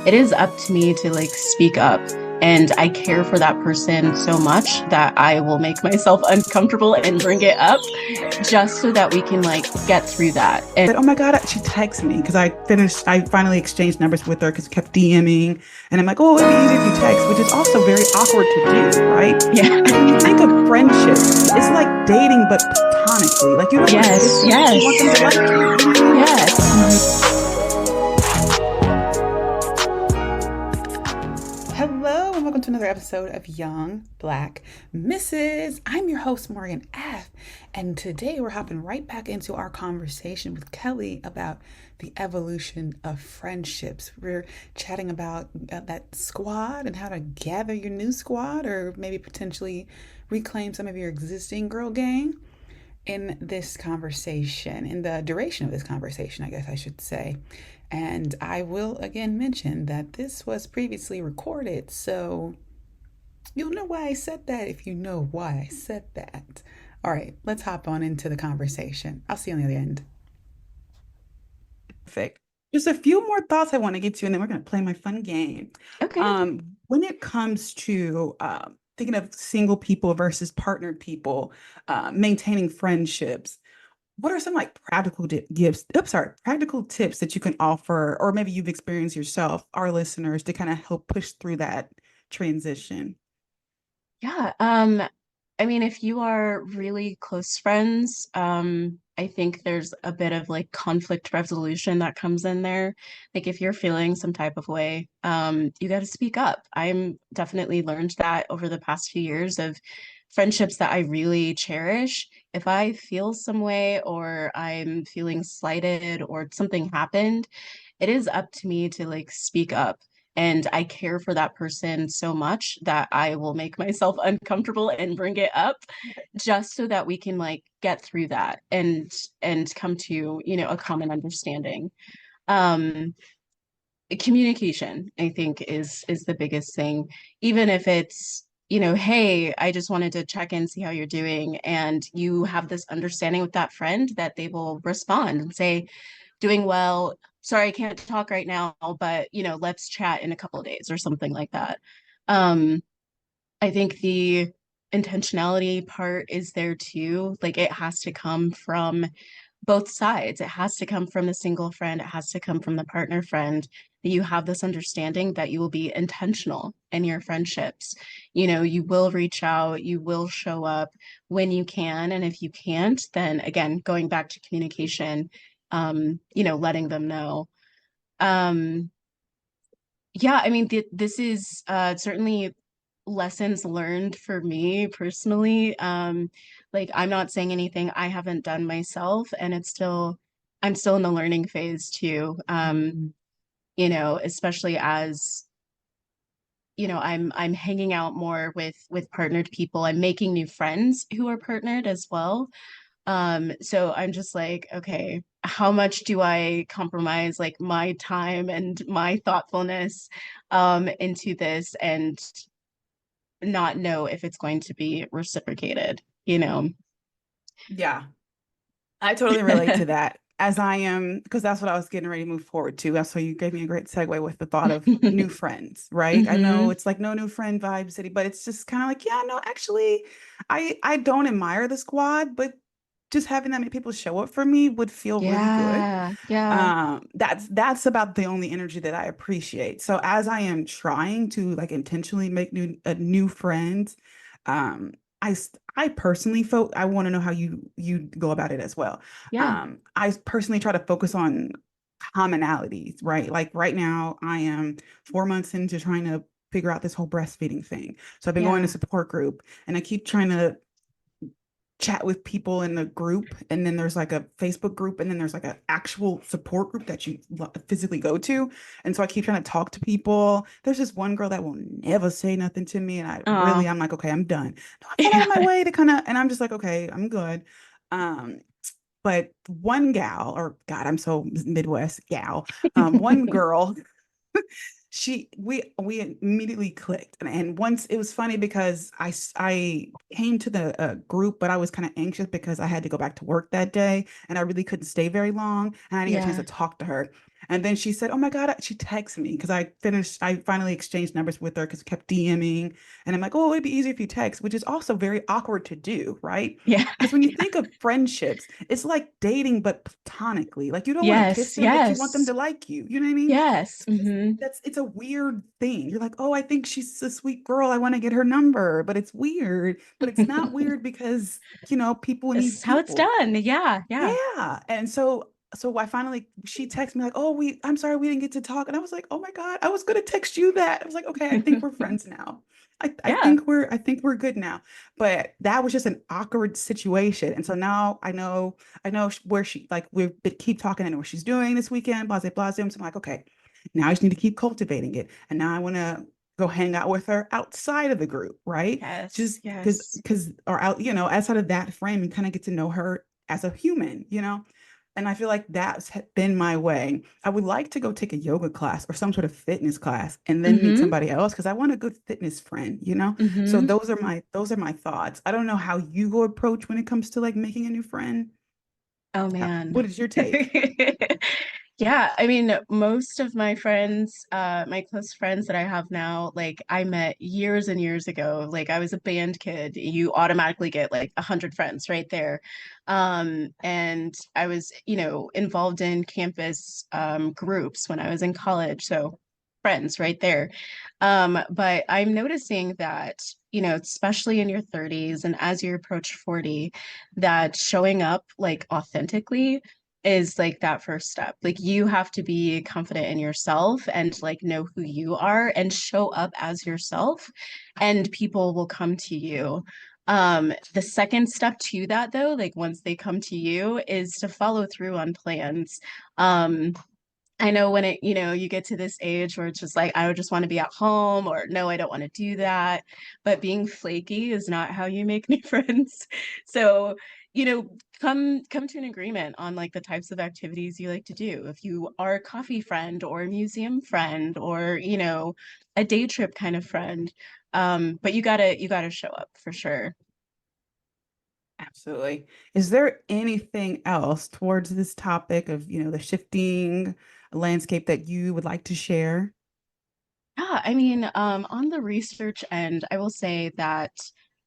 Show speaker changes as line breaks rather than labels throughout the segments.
it is up to me to like speak up. And I care for that person so much that I will make myself uncomfortable and bring it up just so that we can like get through that. And
Said, oh my God, she texted me because I finally exchanged numbers with her because she kept DMing. And I'm like, oh, it'd be easy if you text, which is also very awkward to do, right?
yeah,
And when you think of friendships, it's like dating, but platonically. Like, you don't want to kiss
yes,
someone, you want them to like you.
yes.
Hello, and welcome to another episode of Young Black Mrs. I'm your host, Morgane F. And today we're hopping right back into our conversation with Kelli about the evolution of friendships. We're chatting about that squad and how to gather your new squad or maybe potentially reclaim some of your existing girl gang in this conversation, in the duration of this conversation, I guess I should say. And I will again mention that this was previously recorded, so you'll know why I said that if you know why I said that. All right, let's hop on into the conversation. I'll see you on the other end. Perfect. Just a few more thoughts I want to get to, and then we're going to play my fun game.
Okay.
When it comes to thinking of single people versus partnered people, maintaining friendships, what are some like practical tips that you can offer, or maybe you've experienced yourself, our listeners, to kind of help push through that transition?
Yeah. I mean, if you are really close friends, I think there's a bit of like conflict resolution that comes in there. Like if you're feeling some type of way, you got to speak up. I'm definitely learned that over the past few years of friendships that I really cherish. If I feel some way or I'm feeling slighted or something happened, it is up to me to like speak up. And I care for that person so much that I will make myself uncomfortable and bring it up just so that we can like get through that and come to, a common understanding. Um Communication, I think, is the biggest thing. Even if it's, hey, I just wanted to check in, see how you're doing, and you have this understanding with that friend that they will respond and say, doing well, sorry I can't talk right now, but let's chat in a couple of days or something like that. um I think the intentionality part is there too. Like it has to come from both sides. It has to come from the single friend, it has to come from the partner friend, that you have this understanding that you will be intentional in your friendships. You will reach out, you will show up when you can, and if you can't, then again, going back to communication, letting them know. um yeah, I mean, this is certainly lessons learned for me personally. Like I'm not saying anything I haven't done myself, and I'm still in the learning phase too. Especially as I'm hanging out more with partnered people. I'm making new friends who are partnered as well. So I'm just like, okay, how much do I compromise like my time and my thoughtfulness into this and not know if it's going to be reciprocated?
Yeah, I totally relate to that. As I am, because that's what I was getting ready to move forward to. That's why you gave me a great segue with the thought of new friends, right? I know
hmm
it's like no new friend vibe city, but it's just kind of like, yeah, no, actually, I don't admire the squad, but just having that many people show up for me would feel really good.
Yeah, yeah,
That's about the only energy that I appreciate. So as I am trying to like intentionally make new friends, um, I personally felt I want to know how you go about it as well.
yeah,
I personally try to focus on commonalities, right? Like right now, I am 4 months into trying to figure out this whole breastfeeding thing. So I've been going to
yeah,
support group, and I keep trying to chat with people in the group, and then there's like a Facebook group, and then there's like an actual support group that you physically go to. And so I keep trying to talk to people. There's this one girl that will never say nothing to me, and
oh,
I'm like, okay, I'm done. No, I went out of my
yeah,
way to kind of, and I'm just like, okay, I'm good. um but one gal, or God, I'm so Midwest gal, one girl, we immediately clicked. And once, it was funny because I came to the group, but I was kind of anxious because I had to go back to work that day and I really couldn't stay very long and I didn't get a chance
yeah,
to talk to her. And then she said, oh my God, she texted me because I finally exchanged numbers with her because we kept DMing. And I'm like, oh, it'd be easier if you text, which is also very awkward to do, right?
Yeah.
Because when you think of friendships, it's like dating, but platonically. Like you don't want to kiss
Yes,
them, but you want them
yes,
to like you. You know what I mean?
yes.
It's a weird thing. You're like, oh, I think she's a sweet girl. I want to get her number, but it's weird. But it's not weird because, people
This
need
is how it's
people.
done. Yeah, yeah.
Yeah. And so I finally she texted me like, "Oh, I'm sorry we didn't get to talk." And I was like, "Oh my God, I was going to text you that." I was like, "Okay, I think we're friends now.
Yeah.
I think we're good now." But that was just an awkward situation. And so now I know where she like we keep talking. I know what she's doing this weekend, blah blah blah. So I'm like, "Okay, now I just need to keep cultivating it." And now I want to go hang out with her outside of the group, right?
Yes,
Just because
yes.
or out, outside of that frame and kind of get to know her as a human. And I feel like that's been my way. I would like to go take a yoga class or some sort of fitness class and then meet
Mm-hmm.
somebody else because I want a good fitness friend. So
Mm-hmm.
those are my thoughts. I don't know how you go approach when it comes to like making a new friend.
Oh
What
man.
is your take?
Yeah, I mean, most of my friends, my close friends that I have now, like I met years and years ago. Like I was a band kid. You automatically get like 100 friends right there. And I was, involved in campus groups when I was in college. So friends right there. But I'm noticing that, especially in your 30s and as you approach 40, that showing up like authentically is like that first step. Like you have to be confident in yourself and like know who you are and show up as yourself, and people will come to you. The second step to that though, like once they come to you, is to follow through on plans. Um, I know when you get to this age where it's just like, I would just want to be at home, or no, I don't want to do that. But being flaky is not how you make new friends. So, come to an agreement on like the types of activities you like to do. If you are a coffee friend or a museum friend or, a day trip kind of friend. But you gotta show up for sure.
Absolutely. Is there anything else towards this topic of, the shifting landscape that you would like to share?
Yeah, I mean, on the research end, I will say that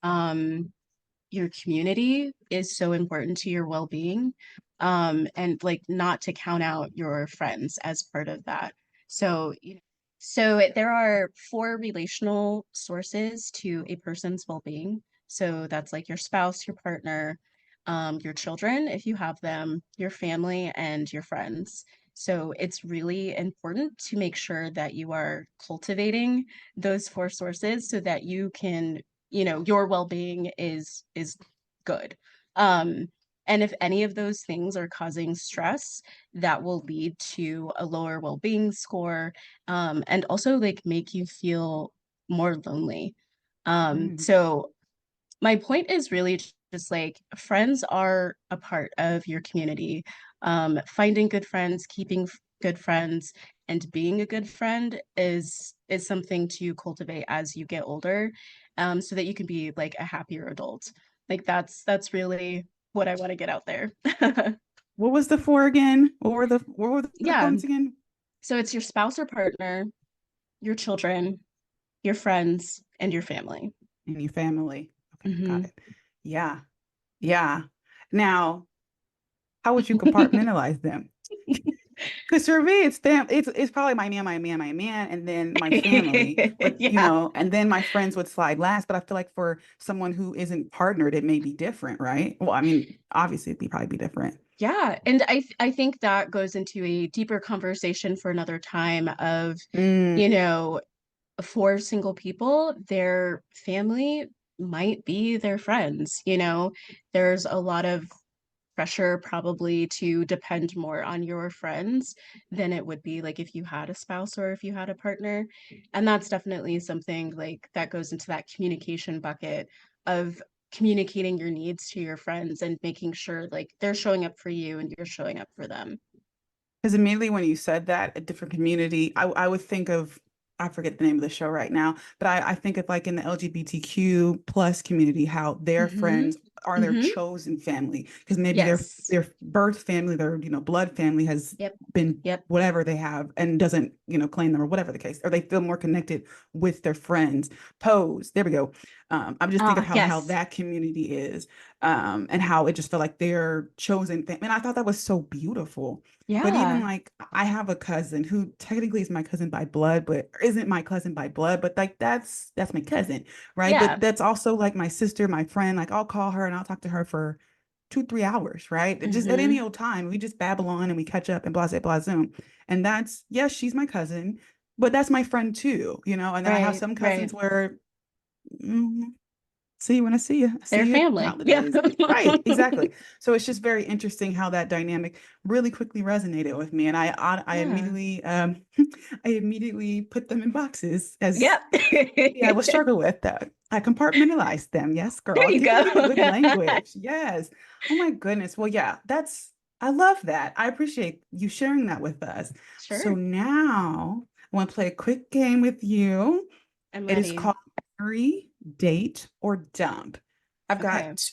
um your community is so important to your well-being, and like not to count out your friends as part of that. So there are four relational sources to a person's well-being. So that's like your spouse, your partner, your children if you have them, your family, and your friends. So it's really important to make sure that you are cultivating those four sources so that you can, your well-being is good. Um, and if any of those things are causing stress, that will lead to a lower well-being score, and also like make you feel more lonely.
Mm.
So my point is really just like friends are a part of your community. Finding good friends, keeping good friends, and being a good friend is something to cultivate as you get older, so that you can be like a happier adult. Like that's really what I want to get out there.
What was the four again? What were the
Yeah.
points again?
So it's your spouse or partner, your children, your friends, and your family.
And your family. Okay, got
Hmm.
it. Yeah. Yeah. Now, how would you compartmentalize them? Because for me, it's probably my man, and then my family. But
Yeah.
and then my friends would slide last. But I feel like for someone who isn't partnered, it may be different, right? Well, I mean, obviously it'd probably be different.
Yeah, and I think that goes into a deeper conversation for another time of,
Mm,
you know, for single people, their family might be their friends. There's a lot of pressure probably to depend more on your friends than it would be like if you had a spouse or if you had a partner. And that's definitely something like that goes into that communication bucket of communicating your needs to your friends and making sure like they're showing up for you and you're showing up for them.
because immediately when you said that, a different community, I would think of, I forget the name of the show right now, but I think of like in the LGBTQ plus community, how their
Hmm.
friends are their
Hmm.
chosen family because maybe
Yes.
their birth family, their blood family has
Yep.
been
Yep.
whatever they have and doesn't claim them or whatever the case, or they feel more connected with their friends. Pose, there we go. I'm just thinking
Ah,
of how
yes.
that community is, and how it just felt like their chosen family. And I thought that was so beautiful. But even
Yeah.
like I have a cousin who technically is my cousin by blood, but isn't my cousin by blood, but like that's my cousin, right? But
Yeah.
that's also like my sister, my friend. Like I'll call her and I'll talk to her for 2, 3 hours, right? And just at any
Hmm.
old time, we just babble on and we catch up and blah, blah, blah, zoom. And that's, yes, she's my cousin, but that's my friend too, And then I have
Right.
some
Right.
cousins where, mm, see you when I see you. I
Their
see you at
family. Yeah.
holidays. Right, exactly. So it's just very interesting how that dynamic really quickly resonated with me. And I
Yeah.
immediately I immediately put them in boxes as
Yep.
yeah, I will struggle with that. I compartmentalize them. Yes,
There
girl.
you
Giving
go.
people good language. Yes. Oh my goodness. Well, yeah, I love that. I appreciate you sharing that with us. So
Sure.
now I want to play a quick game with you.
I'm
It is
ready.
called Marry, Date, or Dump. I've
Okay.
got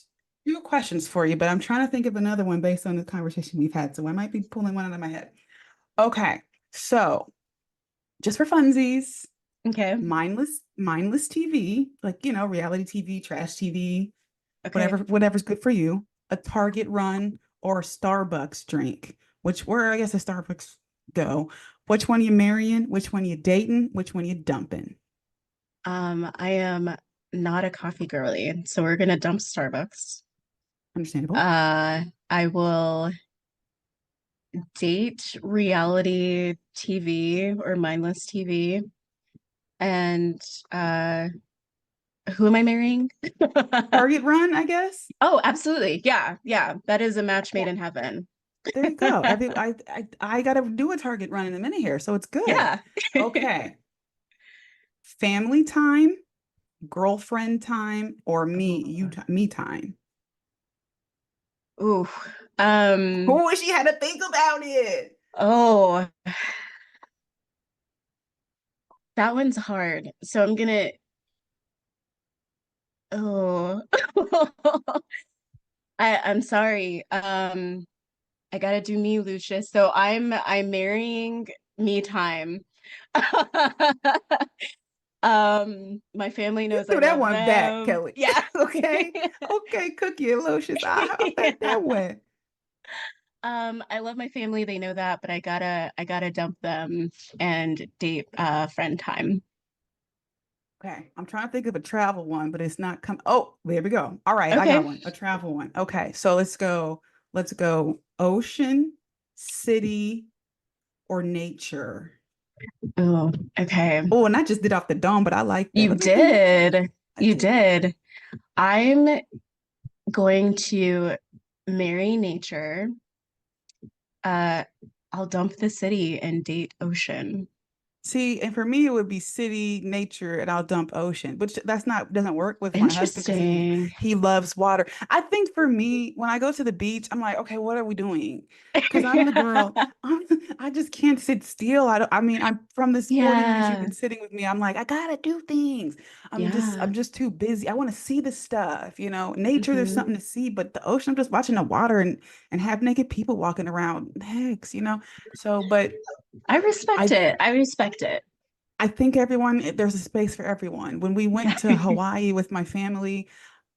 two questions for you, but I'm trying to think of another one based on the conversation we've had. So I might be pulling one out of my head. Okay. So just for funsies,
Okay.
mindless TV, like reality TV, trash TV,
Okay.
whatever's good for you, a Target run or a Starbucks drink. Where I guess a Starbucks go. Which one you marrying? Which one you dating? Which one you dumping?
I am not a coffee girly, so we're gonna dump Starbucks.
Understandable.
Uh, I will date reality TV or mindless TV. And who am I marrying?
Target run, I guess.
Oh, absolutely. Yeah, yeah. That is a match made
Yeah,
in heaven.
there you go. I gotta do a Target run in a minute here, so it's good.
Yeah.
Okay. Family time, girlfriend time, or
Oh,
me time.
ooh.
Oh, she had to think about it.
Oh, that one's hard. So I'm gonna, oh, I'm sorry. I gotta do me, Lucius. So I'm marrying me time. My family
You
knows I
threw that
love
one back,
them.
Kelly.
Yeah.
Okay. Okay, Cookie and Lucius. I bet
Yeah.
that went.
I love my family, they know that, but I gotta dump them and date friend time.
Okay. I'm trying to think of a travel one, but it's not come. Oh, there we go. All right, I got
Okay.
one. A travel one. Okay. So let's go. Let's go ocean, city, or nature.
Oh, okay.
Oh, and I just did off the dome, but I like that.
You
Let me think.
did.
I
You
did.
did. I'm going to marry nature. Uh, I'll dump the city and date ocean.
See, and for me, it would be city, nature, and I'll dump ocean, which that's not doesn't work with my husband because
Interesting.
he loves water. I think for me, when I go to the beach, I'm like, okay, what are we doing? Because I'm the girl. I just can't sit still. I mean, I'm from this 40 minutes you've
Yeah.
been sitting with me. I'm like, I gotta do things.
Yeah.
I'm just too busy. I want to see the stuff, Nature, there's
Hmm.
something to see, but the ocean, I'm just watching the water and half naked people walking around. Heck. So, but.
I respect
I
it. I respect it.
I think there's a space for everyone. When we
Yeah.
went to Hawaii with my family,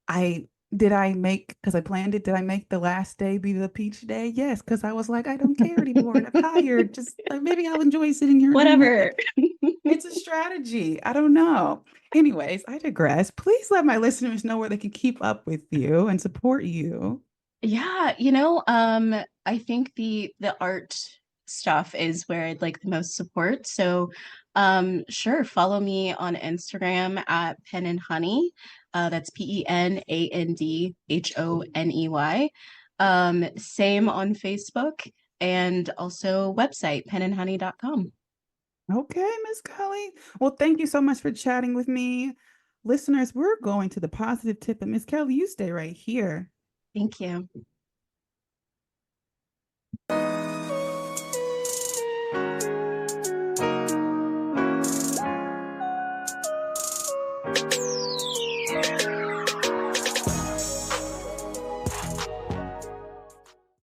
I make, because I planned it, did I make the last day be the beach day? Yes, because I was like, I don't care anymore and I'm tired. Just like maybe I'll enjoy sitting here and doing nothing.
Whatever.
It's a strategy. I don't know. Anyways, I digress. Please let my listeners know where they can keep up with you and support you.
Yeah, I think the art stuff is where I'd like the most support. So, sure, follow me on Instagram at Pen and Honey. That's PenAndHoney. Same on Facebook and also website penandhoney.com.
Okay, Miss Kelly. Well, thank you so much for chatting with me. Listeners, we're going to the positive tip, and Miss Kelly, you stay right here.
Thank you.